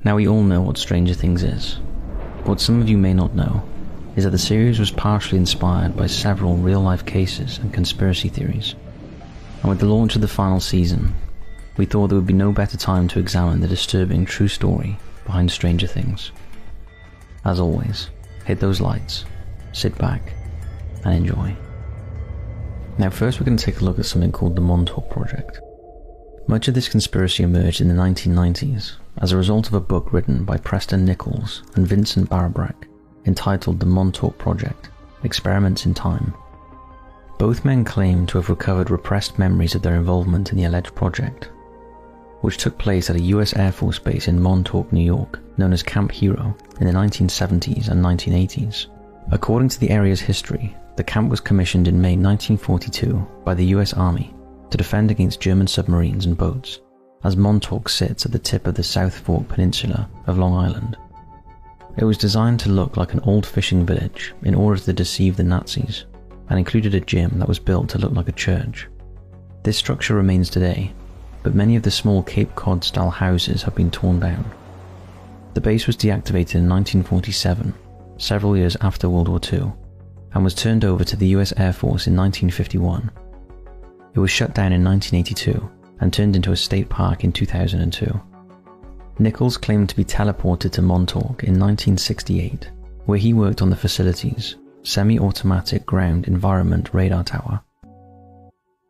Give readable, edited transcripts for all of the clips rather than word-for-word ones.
Now we all know what Stranger Things is. What some of you may not know is that the series was partially inspired by several real-life cases and conspiracy theories. And with the launch of the final season, we thought there would be no better time to examine the disturbing true story behind Stranger Things. As always, hit those lights, sit back, and enjoy. Now first we're going to take a look at something called the Montauk Project. Much of this conspiracy emerged in the 1990s as a result of a book written by Preston Nichols and Vincent Barabrek entitled The Montauk Project, Experiments in Time. Both men claim to have recovered repressed memories of their involvement in the alleged project, which took place at a US Air Force base in Montauk, New York, known as Camp Hero, in the 1970s and 1980s. According to the area's history, the camp was commissioned in May 1942 by the US Army to defend against German submarines and boats, as Montauk sits at the tip of the South Fork Peninsula of Long Island. It was designed to look like an old fishing village in order to deceive the Nazis, and included a gym that was built to look like a church. This structure remains today, but many of the small Cape Cod-style houses have been torn down. The base was deactivated in 1947, several years after World War II, and was turned over to the US Air Force in 1951. It was shut down in 1982 and turned into a state park in 2002. Nichols claimed to be teleported to Montauk in 1968, where he worked on the facility's semi-automatic ground environment radar tower.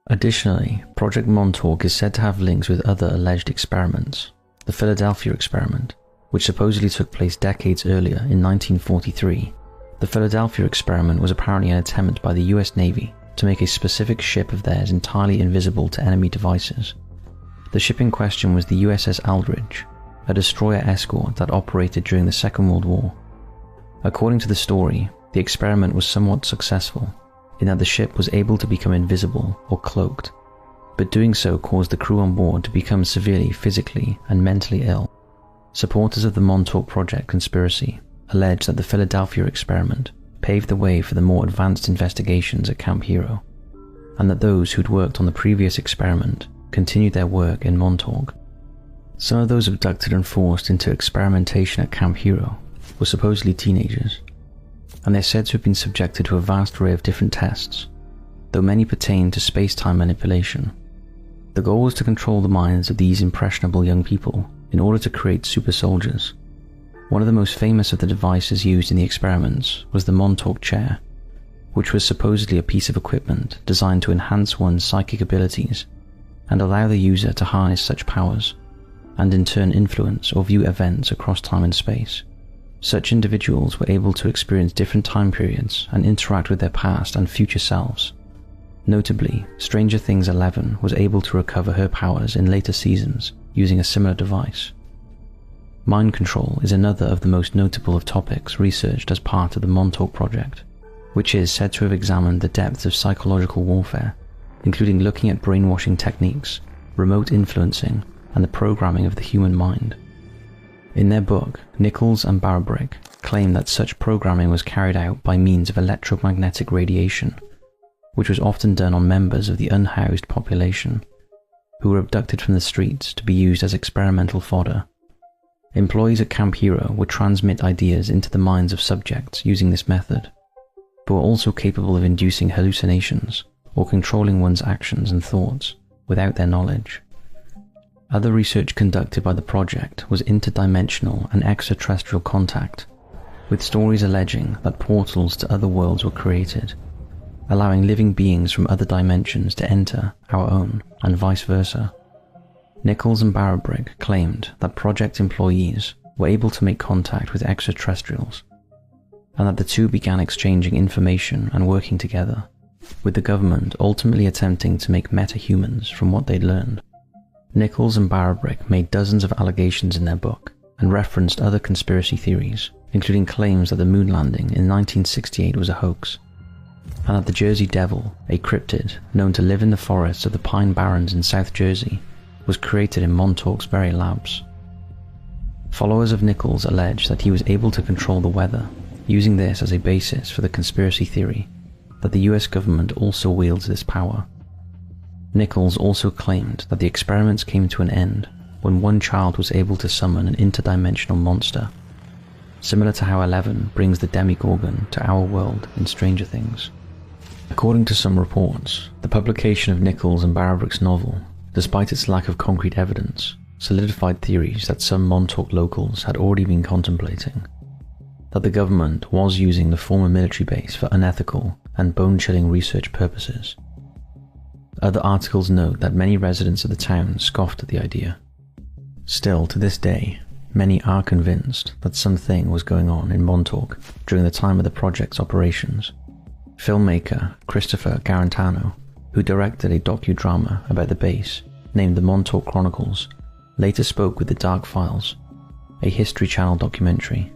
Additionally, Project Montauk is said to have links with other alleged experiments. The Philadelphia experiment, which supposedly took place decades earlier in 1943. The Philadelphia experiment was apparently an attempt by the US Navy to make a specific ship of theirs entirely invisible to enemy devices. The ship in question was the USS Aldridge, a destroyer escort that operated during the Second World War. According to the story, the experiment was somewhat successful, in that the ship was able to become invisible or cloaked, but doing so caused the crew on board to become severely physically and mentally ill. Supporters of the Montauk Project conspiracy allege that the Philadelphia experiment paved the way for the more advanced investigations at Camp Hero, and that those who'd worked on the previous experiment continued their work in Montauk. Some of those abducted and forced into experimentation at Camp Hero were supposedly teenagers, and they're said to have been subjected to a vast array of different tests, though many pertain to space-time manipulation. The goal was to control the minds of these impressionable young people in order to create super soldiers. One of the most famous of the devices used in the experiments was the Montauk Chair, which was supposedly a piece of equipment designed to enhance one's psychic abilities and allow the user to harness such powers, and in turn influence or view events across time and space. Such individuals were able to experience different time periods and interact with their past and future selves. Notably, Stranger Things 11 was able to recover her powers in later seasons using a similar device. Mind control is another of the most notable of topics researched as part of the Montauk Project, which is said to have examined the depths of psychological warfare, including looking at brainwashing techniques, remote influencing, and the programming of the human mind. In their book, Nichols and Barabrek claim that such programming was carried out by means of electromagnetic radiation, which was often done on members of the unhoused population, who were abducted from the streets to be used as experimental fodder. Employees at Camp Hero would transmit ideas into the minds of subjects using this method, but were also capable of inducing hallucinations or controlling one's actions and thoughts without their knowledge. Other research conducted by the project was interdimensional and extraterrestrial contact, with stories alleging that portals to other worlds were created, allowing living beings from other dimensions to enter our own, and vice versa. Nichols and Barabrek claimed that project employees were able to make contact with extraterrestrials, and that the two began exchanging information and working together, with the government ultimately attempting to make meta-humans from what they'd learned. Nichols and Barabrek made dozens of allegations in their book and referenced other conspiracy theories, including claims that the moon landing in 1968 was a hoax, and that the Jersey Devil, a cryptid known to live in the forests of the Pine Barrens in South Jersey, was created in Montauk's very labs. Followers of Nichols allege that he was able to control the weather, using this as a basis for the conspiracy theory that the US government also wields this power. Nichols also claimed that the experiments came to an end when one child was able to summon an interdimensional monster, similar to how 11 brings the Demogorgon to our world in Stranger Things. According to some reports, the publication of Nichols and Barabrek's novel, despite its lack of concrete evidence, solidified theories that some Montauk locals had already been contemplating, that the government was using the former military base for unethical and bone-chilling research purposes. Other articles note that many residents of the town scoffed at the idea. Still, to this day, many are convinced that something was going on in Montauk during the time of the project's operations. Filmmaker Christopher Garantano, who directed a docudrama about the base named the Montauk Chronicles, later spoke with the Dark Files, a History Channel documentary.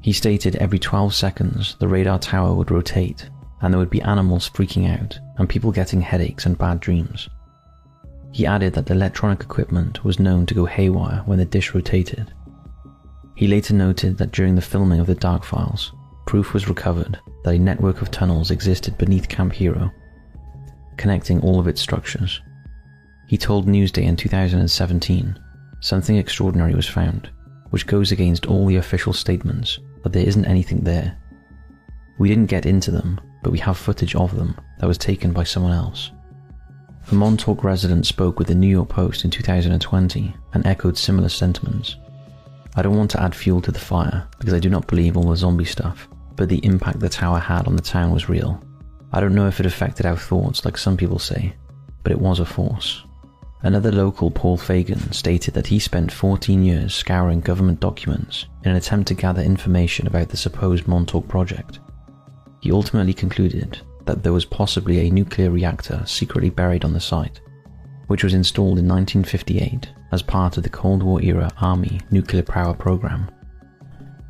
He stated every 12 seconds the radar tower would rotate and there would be animals freaking out and people getting headaches and bad dreams. He added that the electronic equipment was known to go haywire when the dish rotated. He later noted that during the filming of the Dark Files, proof was recovered that a network of tunnels existed beneath Camp Hero, connecting all of its structures. He told Newsday in 2017, something extraordinary was found, which goes against all the official statements that there isn't anything there. We didn't get into them, but we have footage of them that was taken by someone else. A Montauk resident spoke with the New York Post in 2020 and echoed similar sentiments. I don't want to add fuel to the fire because I do not believe all the zombie stuff, but the impact the tower had on the town was real. I don't know if it affected our thoughts like some people say, but it was a force. Another local, Paul Fagan, stated that he spent 14 years scouring government documents in an attempt to gather information about the supposed Montauk Project. He ultimately concluded that there was possibly a nuclear reactor secretly buried on the site, which was installed in 1958 as part of the Cold War-era Army nuclear power program.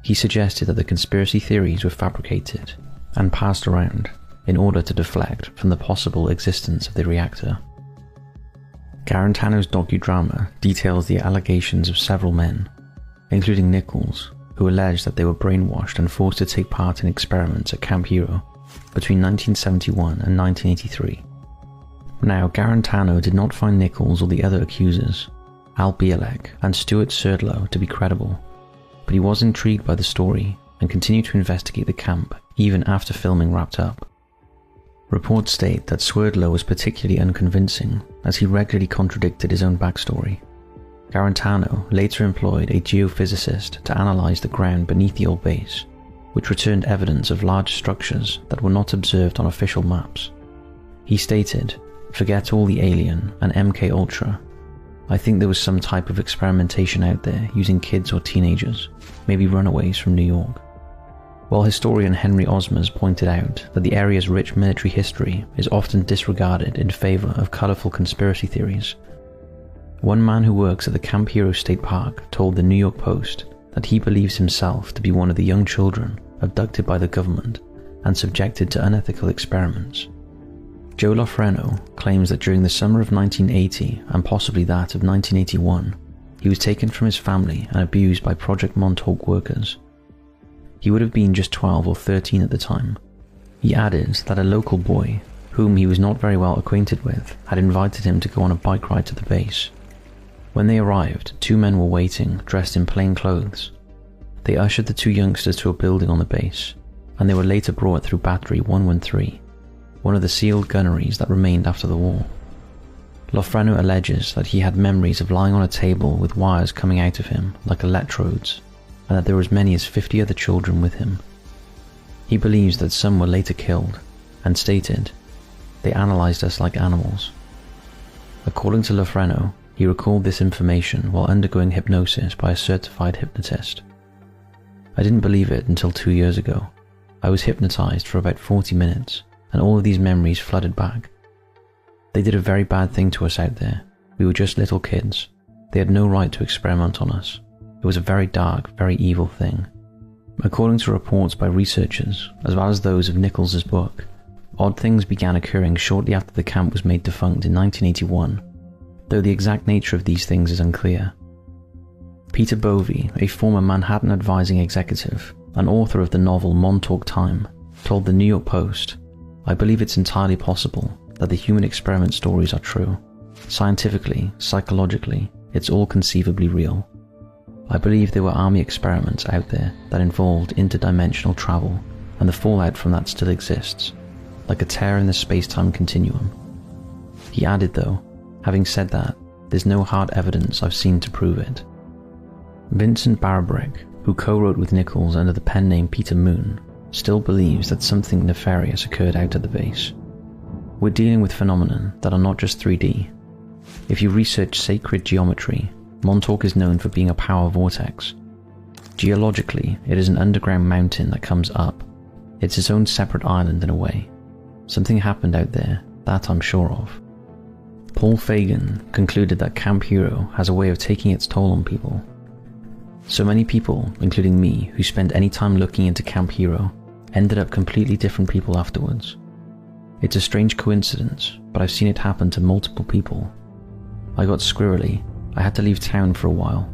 He suggested that the conspiracy theories were fabricated and passed around in order to deflect from the possible existence of the reactor. Garantano's docudrama details the allegations of several men, including Nichols, who alleged that they were brainwashed and forced to take part in experiments at Camp Hero between 1971 and 1983. Now, Garantano did not find Nichols or the other accusers, Al Bielek and Stuart Serdlow, to be credible, but he was intrigued by the story and continued to investigate the camp even after filming wrapped up. Reports state that Swerdlow was particularly unconvincing as he regularly contradicted his own backstory. Garantano later employed a geophysicist to analyze the ground beneath the old base, which returned evidence of large structures that were not observed on official maps. He stated, "Forget all the Alien and MK Ultra. I think there was some type of experimentation out there using kids or teenagers, maybe runaways from New York." While historian Henry Osmers pointed out that the area's rich military history is often disregarded in favor of colorful conspiracy theories, one man who works at the Camp Hero State Park told the New York Post that he believes himself to be one of the young children abducted by the government and subjected to unethical experiments. Joe Lofreno claims that during the summer of 1980 and possibly that of 1981, he was taken from his family and abused by Project Montauk workers. He would have been just 12 or 13 at the time. He added that a local boy, whom he was not very well acquainted with, had invited him to go on a bike ride to the base. When they arrived, two men were waiting, dressed in plain clothes. They ushered the two youngsters to a building on the base, and they were later brought through Battery 113, one of the sealed gunneries that remained after the war. Lofreno alleges that he had memories of lying on a table with wires coming out of him like electrodes, and that there were as many as 50 other children with him. He believes that some were later killed, and stated, "They analyzed us like animals." According to Lofreno, he recalled this information while undergoing hypnosis by a certified hypnotist. "I didn't believe it until 2 years ago. I was hypnotized for about 40 minutes, and all of these memories flooded back. They did a very bad thing to us out there. We were just little kids. They had no right to experiment on us. It was a very dark, very evil thing." According to reports by researchers, as well as those of Nichols' book, odd things began occurring shortly after the camp was made defunct in 1981, though the exact nature of these things is unclear. Peter Bovey, a former Manhattan advising executive and author of the novel Montauk Time, told the New York Post, "I believe it's entirely possible that the human experiment stories are true. Scientifically, psychologically, it's all conceivably real. I believe there were army experiments out there that involved interdimensional travel, and the fallout from that still exists, like a tear in the space-time continuum. He added though, having said that, there's no hard evidence I've seen to prove it. Vincent Barabrick, who co-wrote with Nichols under the pen name Peter Moon, still believes that something nefarious occurred out at the base. We're dealing with phenomena that are not just 3D. If you research sacred geometry, Montauk is known for being a power vortex. Geologically, it is an underground mountain that comes up. It's its own separate island in a way. Something happened out there, that I'm sure of. Paul Fagan concluded that Camp Hero has a way of taking its toll on people. So many people, including me, who spent any time looking into Camp Hero, ended up completely different people afterwards. It's a strange coincidence, but I've seen it happen to multiple people. I got squirrely. I had to leave town for a while.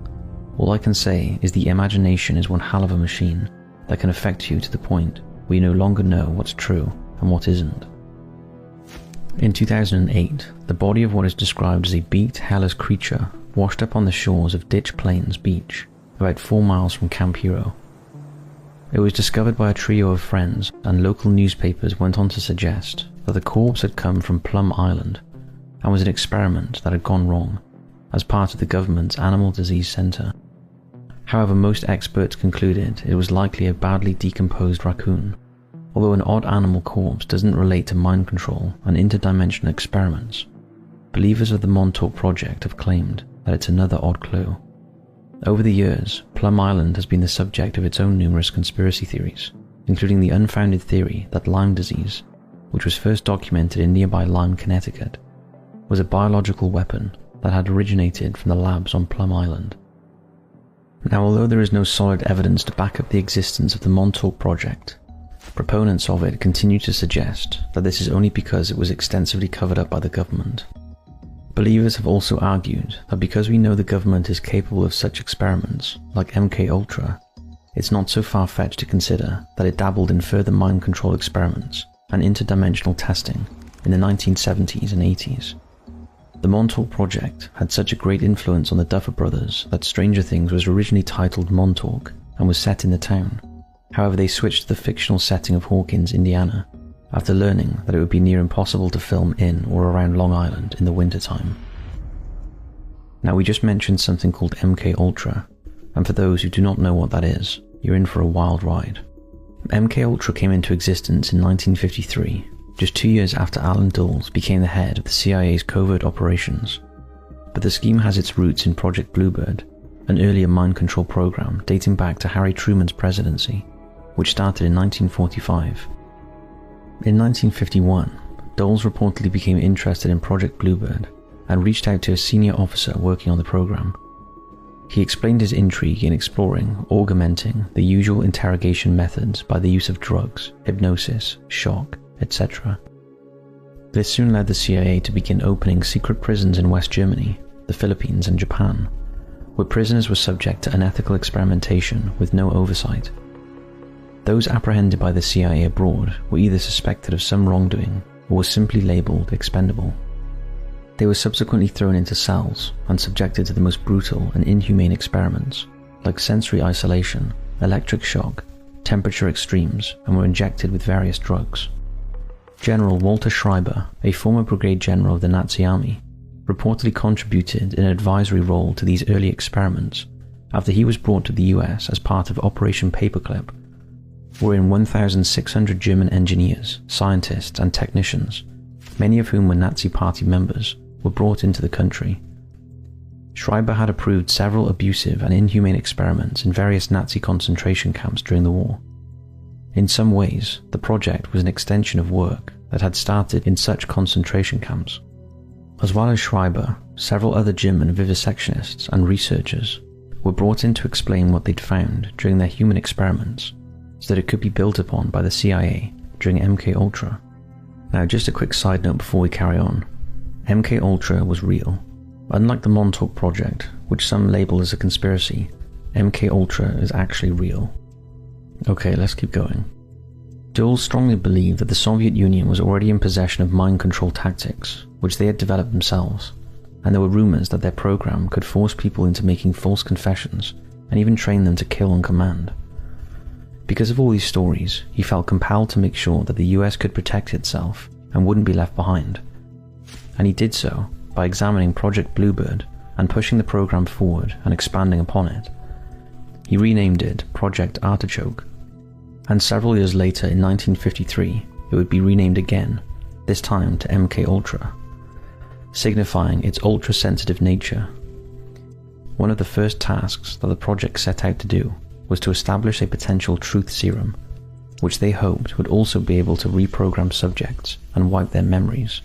All I can say is the imagination is one hell of a machine that can affect you to the point where you no longer know what's true and what isn't. In 2008, the body of what is described as a beaked, hairless creature washed up on the shores of Ditch Plains Beach, about 4 miles from Camp Hero. It was discovered by a trio of friends, and local newspapers went on to suggest that the corpse had come from Plum Island and was an experiment that had gone wrong as part of the government's Animal Disease Center. However, most experts concluded it was likely a badly decomposed raccoon, although an odd animal corpse doesn't relate to mind control and interdimensional experiments. Believers of the Montauk Project have claimed that it's another odd clue. Over the years, Plum Island has been the subject of its own numerous conspiracy theories, including the unfounded theory that Lyme disease, which was first documented in nearby Lyme, Connecticut, was a biological weapon that had originated from the labs on Plum Island. Now, although there is no solid evidence to back up the existence of the Montauk Project, proponents of it continue to suggest that this is only because it was extensively covered up by the government. Believers have also argued that because we know the government is capable of such experiments, like MKUltra, it's not so far-fetched to consider that it dabbled in further mind control experiments and interdimensional testing in the 1970s and 80s. The Montauk Project had such a great influence on the Duffer Brothers that Stranger Things was originally titled Montauk and was set in the town. However, they switched to the fictional setting of Hawkins, Indiana, after learning that it would be near impossible to film in or around Long Island in the wintertime. Now, we just mentioned something called MKUltra, and for those who do not know what that is, you're in for a wild ride. MKUltra came into existence in 1953, just 2 years after Alan Dulles became the head of the CIA's covert operations. But the scheme has its roots in Project Bluebird, an earlier mind control program dating back to Harry Truman's presidency, which started in 1945. In 1951, Dulles reportedly became interested in Project Bluebird and reached out to a senior officer working on the program. He explained his intrigue in exploring, augmenting the usual interrogation methods by the use of drugs, hypnosis, shock, etc. This soon led the CIA to begin opening secret prisons in West Germany, the Philippines and Japan, where prisoners were subject to unethical experimentation with no oversight. Those apprehended by the CIA abroad were either suspected of some wrongdoing or were simply labelled expendable. They were subsequently thrown into cells and subjected to the most brutal and inhumane experiments, like sensory isolation, electric shock, temperature extremes, and were injected with various drugs. General Walter Schreiber, a former brigade general of the Nazi army, reportedly contributed in an advisory role to these early experiments after he was brought to the US as part of Operation Paperclip, wherein 1,600 German engineers, scientists and technicians, many of whom were Nazi Party members, were brought into the country. Schreiber had approved several abusive and inhumane experiments in various Nazi concentration camps during the war. In some ways, the project was an extension of work that had started in such concentration camps. As well as Schreiber, several other German vivisectionists and researchers were brought in to explain what they'd found during their human experiments so that it could be built upon by the CIA during MKUltra. Now, just a quick side note before we carry on. MKUltra was real. Unlike the Montauk Project, which some label as a conspiracy, MKUltra is actually real. Okay, let's keep going. Dulles strongly believed that the Soviet Union was already in possession of mind control tactics, which they had developed themselves. and there were rumors that their program could force people into making false confessions and even train them to kill on command. Because of all these stories, he felt compelled to make sure that the US could protect itself and wouldn't be left behind. And he did so by examining Project Bluebird and pushing the program forward and expanding upon it. He renamed it Project Artichoke, and several years later in 1953 it would be renamed again, this time to MK-Ultra, signifying its ultra-sensitive nature. One of the first tasks that the project set out to do was to establish a potential truth serum, which they hoped would also be able to reprogram subjects and wipe their memories.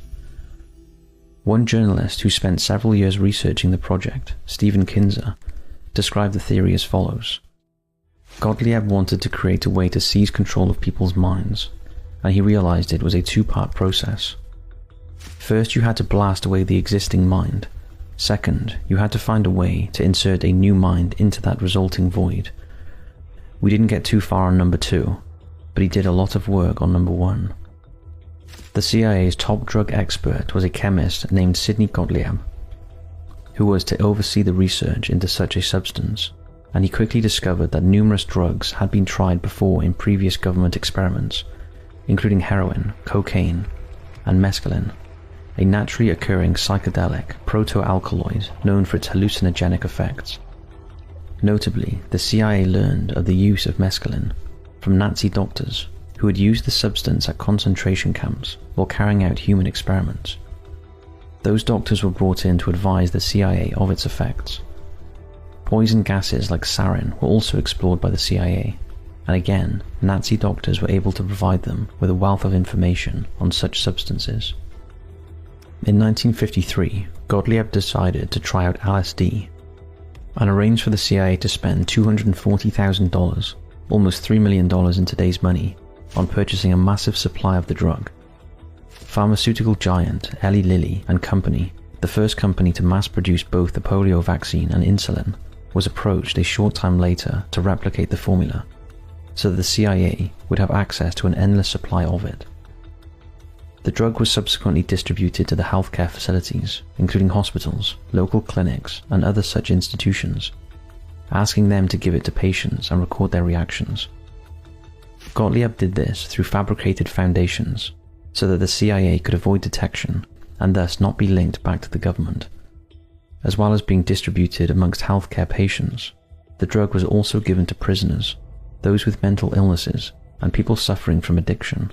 One journalist who spent several years researching the project, Stephen Kinzer, described the theory as follows. Gottlieb wanted to create a way to seize control of people's minds, and he realized it was a two-part process. First, you had to blast away the existing mind. Second, you had to find a way to insert a new mind into that resulting void. We didn't get too far on number 2, but he did a lot of work on number 1. The CIA's top drug expert was a chemist named Sidney Gottlieb, who was to oversee the research into such a substance, and he quickly discovered that numerous drugs had been tried before in previous government experiments, including heroin, cocaine, and mescaline, a naturally occurring psychedelic proto-alkaloid known for its hallucinogenic effects. Notably, the CIA learned of the use of mescaline from Nazi doctors who had used the substance at concentration camps while carrying out human experiments. Those doctors were brought in to advise the CIA of its effects. Poison gases like sarin were also explored by the CIA, and again, Nazi doctors were able to provide them with a wealth of information on such substances. In 1953, Gottlieb decided to try out LSD and arranged for the CIA to spend $240,000, almost $3 million in today's money, on purchasing a massive supply of the drug. Pharmaceutical giant Eli Lilly and Company, the first company to mass-produce both the polio vaccine and insulin, was approached a short time later to replicate the formula, so that the CIA would have access to an endless supply of it. The drug was subsequently distributed to the healthcare facilities, including hospitals, local clinics, and other such institutions, asking them to give it to patients and record their reactions. Gottlieb did this through fabricated foundations, so that the CIA could avoid detection and thus not be linked back to the government. As well as being distributed amongst healthcare patients, the drug was also given to prisoners, those with mental illnesses, and people suffering from addiction,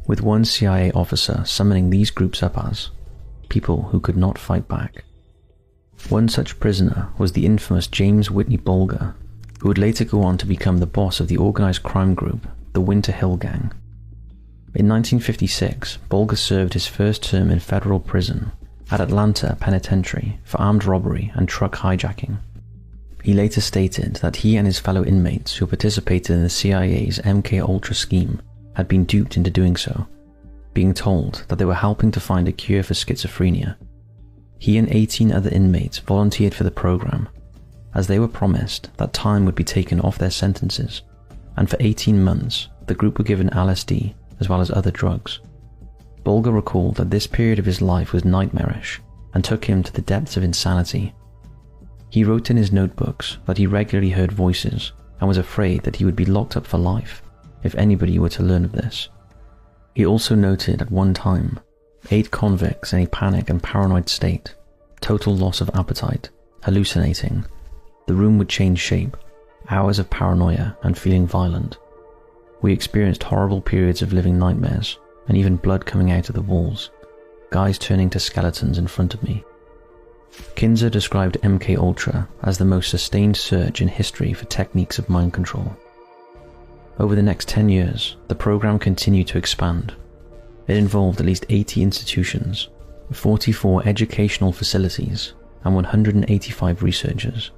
with one CIA officer summoning these groups up as people who could not fight back. One such prisoner was the infamous James Whitney Bulger, who would later go on to become the boss of the organized crime group, the Winter Hill Gang. In 1956, Bulger served his first term in federal prison at Atlanta Penitentiary for armed robbery and truck hijacking. He later stated that he and his fellow inmates who participated in the CIA's MK-Ultra scheme had been duped into doing so, being told that they were helping to find a cure for schizophrenia. He and 18 other inmates volunteered for the program, as they were promised that time would be taken off their sentences, and for 18 months the group were given LSD as well as other drugs. Bulger recalled that this period of his life was nightmarish and took him to the depths of insanity. He wrote in his notebooks that he regularly heard voices and was afraid that he would be locked up for life if anybody were to learn of this. He also noted at one time 8 convicts in a panic and paranoid state, total loss of appetite, hallucinating, the room would change shape, hours of paranoia and feeling violent. We experienced horrible periods of living nightmares, and even blood coming out of the walls, guys turning to skeletons in front of me. Kinzer described MK-Ultra as the most sustained search in history for techniques of mind control. Over the next 10 years, the program continued to expand. It involved at least 80 institutions, 44 educational facilities, and 185 researchers.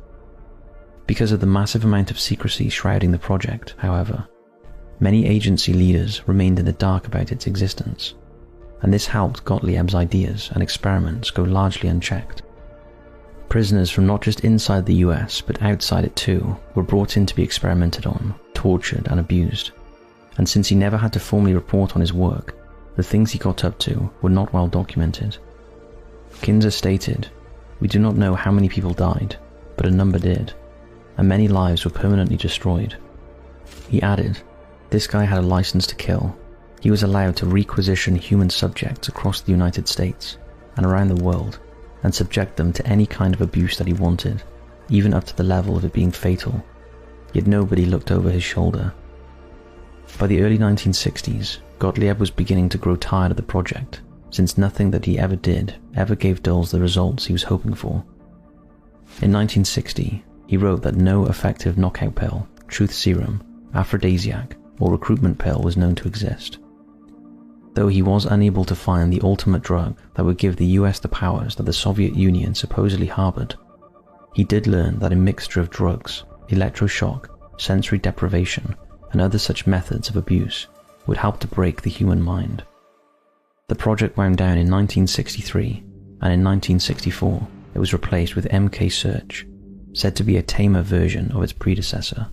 Because of the massive amount of secrecy shrouding the project, however, many agency leaders remained in the dark about its existence, and this helped Gottlieb's ideas and experiments go largely unchecked. Prisoners from not just inside the US but outside it too were brought in to be experimented on, tortured and abused, and since he never had to formally report on his work, the things he got up to were not well documented. Kinzer stated, "We do not know how many people died, but a number did, and many lives were permanently destroyed." He added, "This guy had a license to kill. He was allowed to requisition human subjects across the United States and around the world and subject them to any kind of abuse that he wanted, even up to the level of it being fatal. Yet nobody looked over his shoulder." By the early 1960s, Gottlieb was beginning to grow tired of the project, since nothing that he ever did ever gave Dulles the results he was hoping for. In 1960, he wrote that no effective knockout pill, truth serum, aphrodisiac, or recruitment pill was known to exist. Though he was unable to find the ultimate drug that would give the US the powers that the Soviet Union supposedly harbored, he did learn that a mixture of drugs, electroshock, sensory deprivation, and other such methods of abuse would help to break the human mind. The project wound down in 1963, and in 1964 it was replaced with MK Search, said to be a tamer version of its predecessor.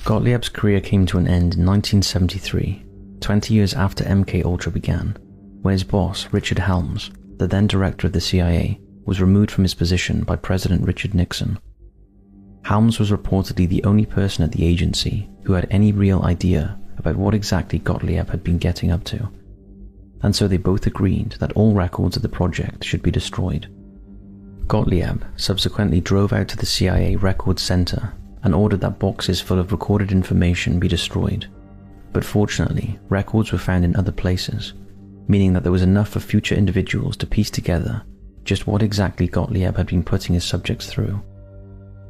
Gottlieb's career came to an end in 1973, 20 years after MK Ultra began, when his boss, Richard Helms, the then director of the CIA, was removed from his position by President Richard Nixon. Helms was reportedly the only person at the agency who had any real idea about what exactly Gottlieb had been getting up to, and so they both agreed that all records of the project should be destroyed. Gottlieb subsequently drove out to the CIA Records Center and ordered that boxes full of recorded information be destroyed, but fortunately records were found in other places, meaning that there was enough for future individuals to piece together just what exactly Gottlieb had been putting his subjects through.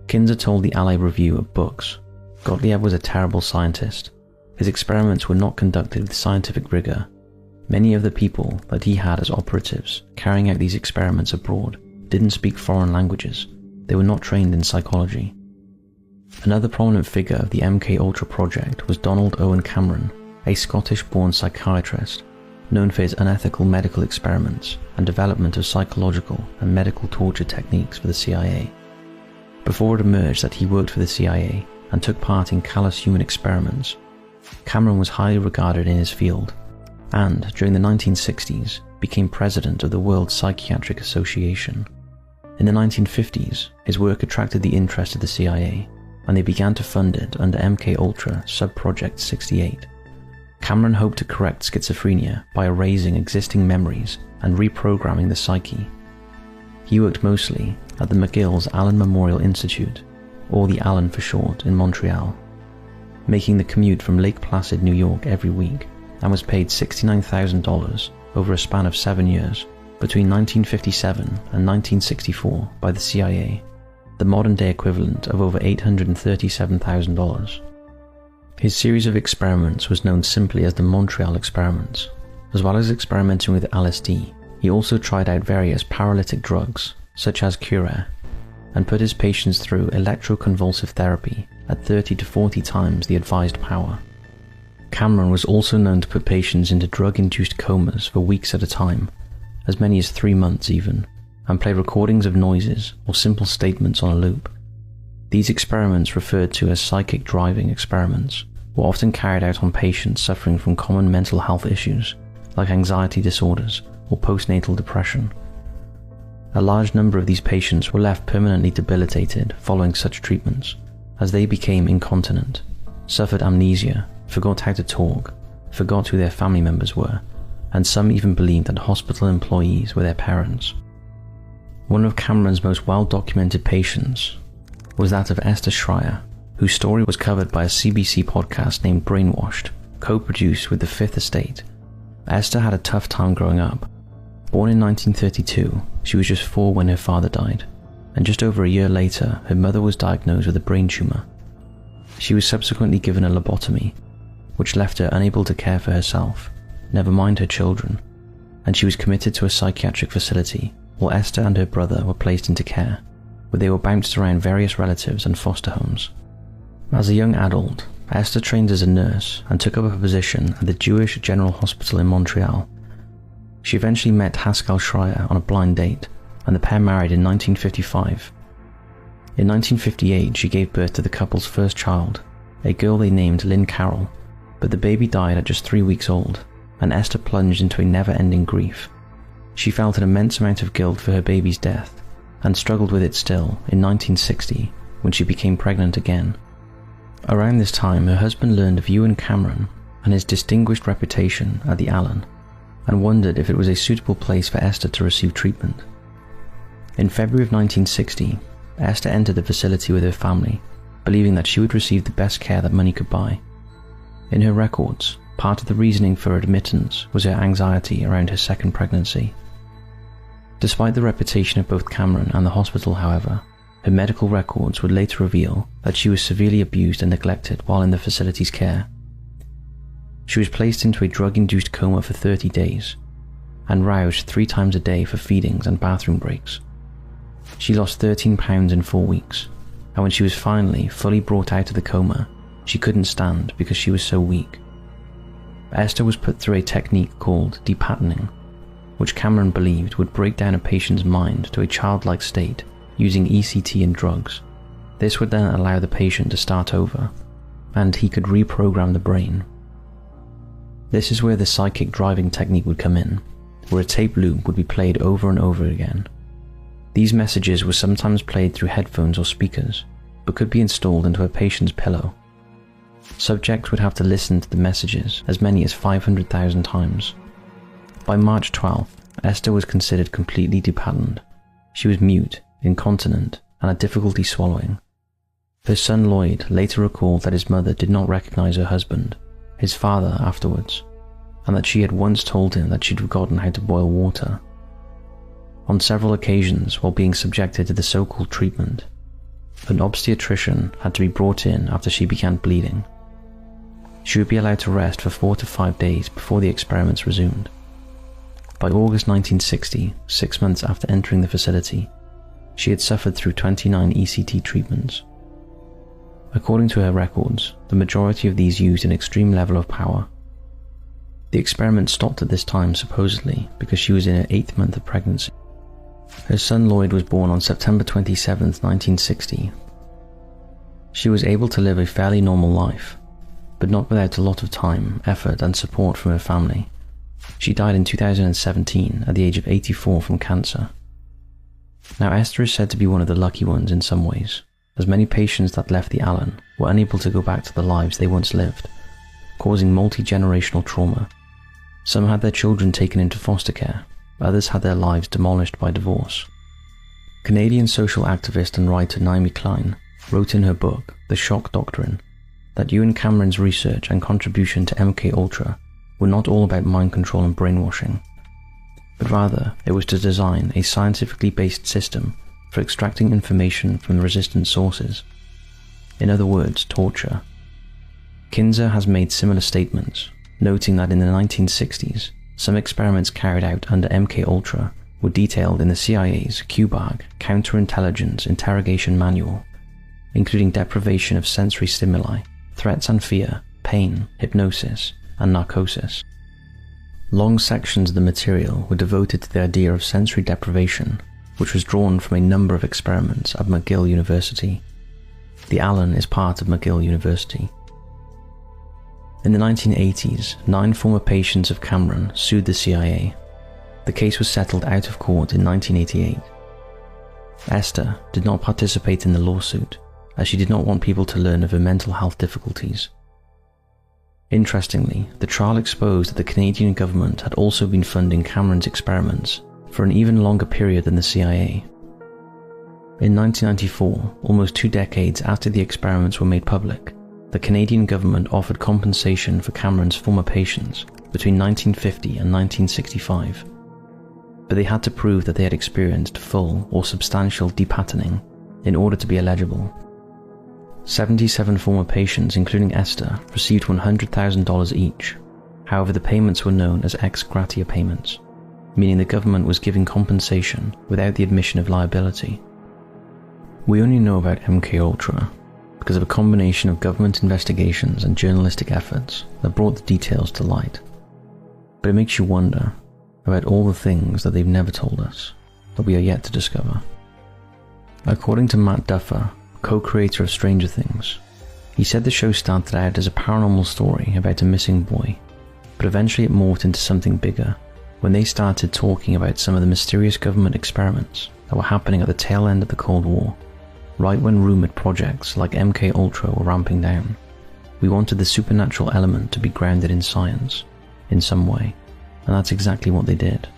Kinzer told the Allied Review of Books, "Gottlieb was a terrible scientist. His experiments were not conducted with scientific rigor. Many of the people that he had as operatives carrying out these experiments abroad didn't speak foreign languages. They were not trained in psychology." Another prominent figure of the MK Ultra project was Donald Owen Cameron, a Scottish-born psychiatrist, known for his unethical medical experiments and development of psychological and medical torture techniques for the CIA. Before it emerged that he worked for the CIA and took part in callous human experiments, Cameron was highly regarded in his field, and during the 1960s became president of the World Psychiatric Association. In the 1950s, his work attracted the interest of the CIA, and they began to fund it under MK Ultra Subproject 68. Cameron hoped to correct schizophrenia by erasing existing memories and reprogramming the psyche. He worked mostly at the McGill's Allen Memorial Institute, or the Allen for short, in Montreal, making the commute from Lake Placid, New York every week, and was paid $69,000 over a span of 7 years between 1957 and 1964 by the CIA, the modern-day equivalent of over $837,000. His series of experiments was known simply as the Montreal experiments. As well as experimenting with LSD, he also tried out various paralytic drugs, such as Curair, and put his patients through electroconvulsive therapy at 30 to 40 times the advised power. Cameron was also known to put patients into drug-induced comas for weeks at a time, as many as 3 months even, and play recordings of noises or simple statements on a loop. These experiments, referred to as psychic driving experiments, were often carried out on patients suffering from common mental health issues, like anxiety disorders or postnatal depression. A large number of these patients were left permanently debilitated following such treatments, as they became incontinent, suffered amnesia, forgot how to talk, forgot who their family members were, and some even believed that hospital employees were their parents. One of Cameron's most well-documented patients was that of Esther Schreier, whose story was covered by a CBC podcast named Brainwashed, co-produced with the Fifth Estate. Esther had a tough time growing up. Born in 1932, she was just 4 when her father died, and just over a year later, her mother was diagnosed with a brain tumor. She was subsequently given a lobotomy, which left her unable to care for herself, never mind her children, and she was committed to a psychiatric facility while Esther and her brother were placed into care, where they were bounced around various relatives and foster homes. As a young adult, Esther trained as a nurse and took up a position at the Jewish General Hospital in Montreal. She eventually met Haskell Schreier on a blind date, and the pair married in 1955. In 1958, she gave birth to the couple's first child, a girl they named Lynn Carroll, but the baby died at just 3 weeks old, and Esther plunged into a never-ending grief. She felt an immense amount of guilt for her baby's death and struggled with it still in 1960 when she became pregnant again. Around this time, her husband learned of Ewan Cameron and his distinguished reputation at the Allen and wondered if it was a suitable place for Esther to receive treatment. In February of 1960, Esther entered the facility with her family, believing that she would receive the best care that money could buy. In her records, part of the reasoning for her admittance was her anxiety around her second pregnancy. Despite the reputation of both Cameron and the hospital, however, her medical records would later reveal that she was severely abused and neglected while in the facility's care. She was placed into a drug-induced coma for 30 days and roused 3 times a day for feedings and bathroom breaks. She lost 13 pounds in 4 weeks, and when she was finally fully brought out of the coma, she couldn't stand because she was so weak. Esther was put through a technique called depatterning, which Cameron believed would break down a patient's mind to a childlike state using ECT and drugs. This would then allow the patient to start over, and he could reprogram the brain. This is where the psychic driving technique would come in, where a tape loop would be played over and over again. These messages were sometimes played through headphones or speakers, but could be installed into a patient's pillow. Subjects would have to listen to the messages as many as 500,000 times. By March 12th, Esther was considered completely depatterned. She was mute, incontinent, and had difficulty swallowing. Her son Lloyd later recalled that his mother did not recognize her husband, his father afterwards, and that she had once told him that she'd forgotten how to boil water. On several occasions while being subjected to the so-called treatment, an obstetrician had to be brought in after she began bleeding. She would be allowed to rest for 4 to 5 days before the experiments resumed. By August 1960, 6 months after entering the facility, she had suffered through 29 ECT treatments. According to her records, the majority of these used an extreme level of power. The experiment stopped at this time supposedly because she was in her 8th month of pregnancy. Her son Lloyd was born on September 27, 1960. She was able to live a fairly normal life, but not without a lot of time, effort, and support from her family. She died in 2017 at the age of 84 from cancer. Now, Esther is said to be one of the lucky ones in some ways, as many patients that left the Allen were unable to go back to the lives they once lived, causing multi-generational trauma. Some had their children taken into foster care, others had their lives demolished by divorce. Canadian social activist and writer Naomi Klein wrote in her book, The Shock Doctrine, that Ewan Cameron's research and contribution to MKUltra were not all about mind control and brainwashing, but rather it was to design a scientifically based system for extracting information from resistant sources. In other words, torture. Kinzer has made similar statements, noting that in the 1960s, some experiments carried out under MKUltra were detailed in the CIA's QBAG Counterintelligence Interrogation Manual, including deprivation of sensory stimuli, threats and fear, pain, hypnosis, and narcosis. Long sections of the material were devoted to the idea of sensory deprivation, which was drawn from a number of experiments at McGill University. The Allen is part of McGill University. In the 1980s, 9 former patients of Cameron sued the CIA. The case was settled out of court in 1988. Esther did not participate in the lawsuit, as she did not want people to learn of her mental health difficulties. Interestingly, the trial exposed that the Canadian government had also been funding Cameron's experiments for an even longer period than the CIA. In 1994, almost 2 decades after the experiments were made public, the Canadian government offered compensation for Cameron's former patients between 1950 and 1965, but they had to prove that they had experienced full or substantial depatterning in order to be eligible. 77 former patients, including Esther, received $100,000 each. However, the payments were known as ex gratia payments, meaning the government was giving compensation without the admission of liability. We only know about MKUltra because of a combination of government investigations and journalistic efforts that brought the details to light. But it makes you wonder about all the things that they've never told us, that we are yet to discover. According to Matt Duffer, co-creator of Stranger Things, he said the show started out as a paranormal story about a missing boy, but eventually it morphed into something bigger, when they started talking about some of the mysterious government experiments that were happening at the tail end of the Cold War, right when rumoured projects like MK Ultra were ramping down. We wanted the supernatural element to be grounded in science, in some way, and that's exactly what they did.